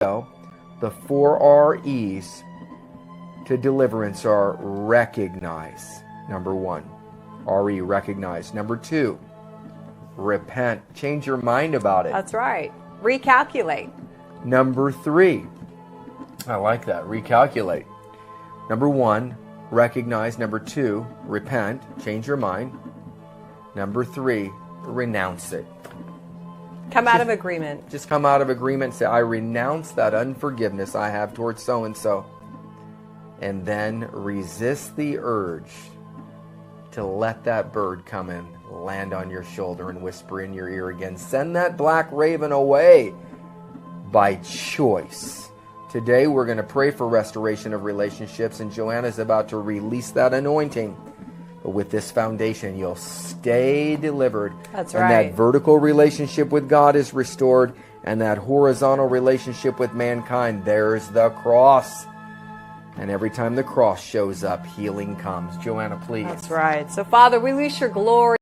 The 4 R's to deliverance are recognize. Number 1, R-E, recognize. Number 2, repent. Change your mind about it. That's right. Recalculate. Number 3, I like that, recalculate. Number 1, recognize. Number 2, repent. Change your mind. Number 3, renounce it. Come out of agreement. Just come out of agreement. Say, I renounce that unforgiveness I have towards so-and-so. And then resist the urge to let that bird come and land on your shoulder and whisper in your ear again. Send that black raven away by choice. Today we're going to pray for restoration of relationships, and Joanna's about to release that anointing. But with this foundation, you'll stay delivered. That's and right. that vertical relationship with God is restored, and that horizontal relationship with mankind, there's the cross. And every time the cross shows up, healing comes. Joanna, please. That's right. So, Father, release your glory.